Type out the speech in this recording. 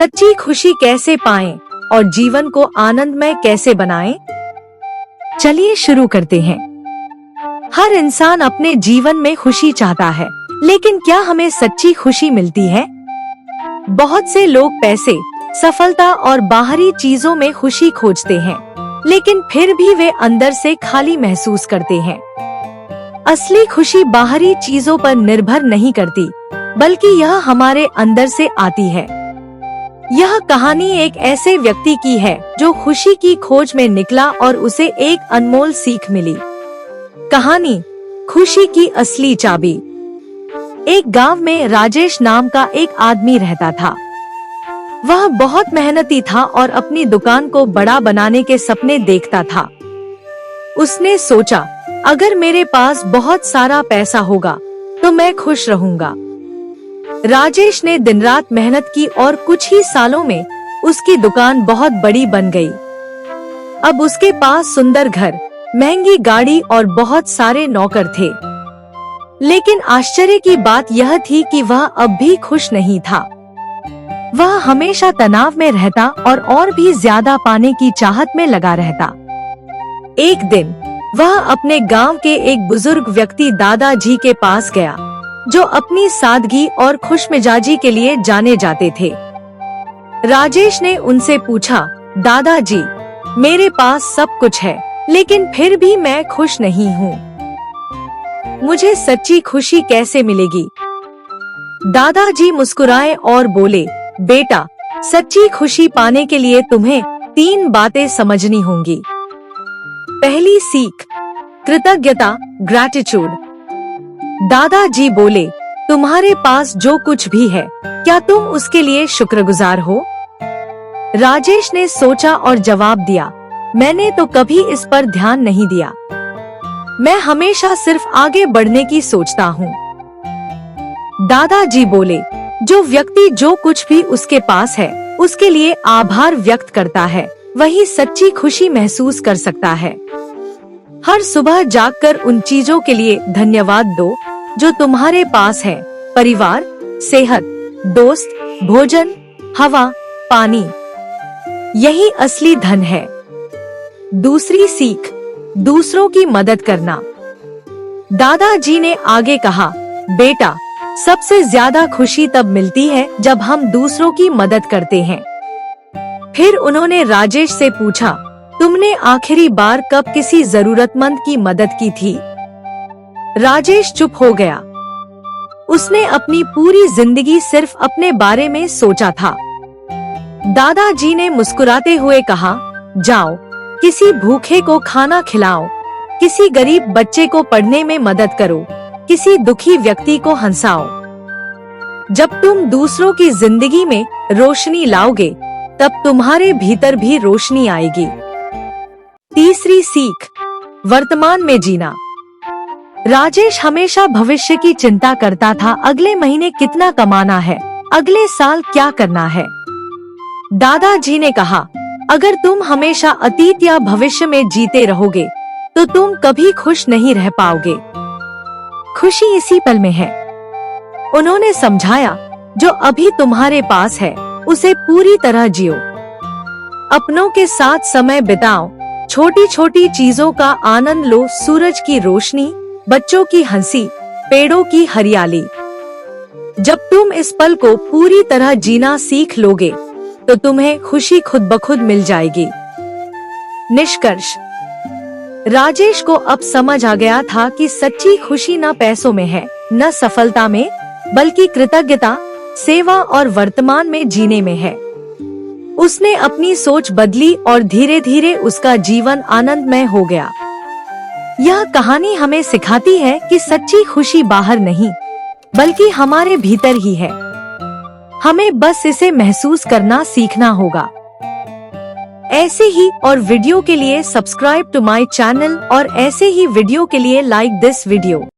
सच्ची खुशी कैसे पाएं और जीवन को आनंदमय कैसे बनाएं? चलिए शुरू करते हैं। हर इंसान अपने जीवन में खुशी चाहता है, लेकिन क्या हमें सच्ची खुशी मिलती है? बहुत से लोग पैसे, सफलता और बाहरी चीजों में खुशी खोजते हैं, लेकिन फिर भी वे अंदर से खाली महसूस करते हैं। असली खुशी बाहरी चीजों पर निर्भर नहीं करती, बल्कि यह हमारे अंदर से आती है। यह कहानी एक ऐसे व्यक्ति की है जो खुशी की खोज में निकला और उसे एक अनमोल सीख मिली। कहानी खुशी की असली चाबी। एक गांव में राजेश नाम का एक आदमी रहता था। वह बहुत मेहनती था और अपनी दुकान को बड़ा बनाने के सपने देखता था। उसने सोचा, अगर मेरे पास बहुत सारा पैसा होगा तो मैं खुश रहूंगा। राजेश ने दिन रात मेहनत की और कुछ ही सालों में उसकी दुकान बहुत बड़ी बन गई। अब उसके पास सुंदर घर, महंगी गाड़ी और बहुत सारे नौकर थे। लेकिन आश्चर्य की बात यह थी कि वह अब भी खुश नहीं था। वह हमेशा तनाव में रहता और भी ज्यादा पाने की चाहत में लगा रहता। एक दिन वह अपने गांव के एक बुजुर्ग व्यक्ति दादाजी के पास गया, जो अपनी सादगी और खुशमिजाजी के लिए जाने जाते थे। राजेश ने उनसे पूछा, दादाजी, मेरे पास सब कुछ है, लेकिन फिर भी मैं खुश नहीं हूँ। मुझे सच्ची खुशी कैसे मिलेगी? दादाजी मुस्कुराए और बोले, बेटा, सच्ची खुशी पाने के लिए तुम्हें 3 बातें समझनी होंगी। पहली सीख, कृतज्ञता, ग्रैटिट्यूड। दादाजी बोले, तुम्हारे पास जो कुछ भी है, क्या तुम उसके लिए शुक्रगुजार हो? राजेश ने सोचा और जवाब दिया, मैंने तो कभी इस पर ध्यान नहीं दिया। मैं हमेशा सिर्फ आगे बढ़ने की सोचता हूँ। दादाजी बोले, जो व्यक्ति जो कुछ भी उसके पास है, उसके लिए आभार व्यक्त करता है, वही सच्ची खुशी महसूस कर सकता है। हर सुबह जागकर उन चीजों के लिए धन्यवाद दो जो तुम्हारे पास है, परिवार, सेहत, दोस्त, भोजन, हवा, पानी। यही असली धन है। दूसरी सीख, दूसरों की मदद करना। दादाजी ने आगे कहा, बेटा, सबसे ज्यादा खुशी तब मिलती है जब हम दूसरों की मदद करते हैं। फिर उन्होंने राजेश से पूछा, तुमने आखिरी बार कब किसी जरूरतमंद की मदद की थी? राजेश चुप हो गया। उसने अपनी पूरी जिंदगी सिर्फ अपने बारे में सोचा था। दादाजी ने मुस्कुराते हुए कहा, जाओ, किसी भूखे को खाना खिलाओ, किसी गरीब बच्चे को पढ़ने में मदद करो, किसी दुखी व्यक्ति को हंसाओ। जब तुम दूसरों की जिंदगी में रोशनी लाओगे, तब तुम्हारे भीतर भी रोशनी आएगी। तीसरी सीख, वर्तमान में जीना। राजेश हमेशा भविष्य की चिंता करता था, अगले महीने कितना कमाना है, अगले साल क्या करना है। दादाजी ने कहा, अगर तुम हमेशा अतीत या भविष्य में जीते रहोगे, तो तुम कभी खुश नहीं रह पाओगे। खुशी इसी पल में है। उन्होंने समझाया, जो अभी तुम्हारे पास है, उसे पूरी तरह जियो। अपनों के साथ समय बिताओ, छोटी छोटी चीजों का आनंद लो, सूरज की रोशनी, बच्चों की हंसी, पेड़ों की हरियाली। जब तुम इस पल को पूरी तरह जीना सीख लोगे, तो तुम्हें खुशी खुद ब खुद मिल जाएगी। निष्कर्ष, राजेश को अब समझ आ गया था कि सच्ची खुशी न पैसों में है, न सफलता में, बल्कि कृतज्ञता, सेवा और वर्तमान में जीने में है। उसने अपनी सोच बदली और धीरे धीरे उसका जीवन आनंदमय हो गया। यह कहानी हमें सिखाती है कि सच्ची खुशी बाहर नहीं, बल्कि हमारे भीतर ही है। हमें बस इसे महसूस करना सीखना होगा। ऐसे ही और वीडियो के लिए सब्सक्राइब टू माय चैनल और ऐसे ही वीडियो के लिए लाइक दिस वीडियो।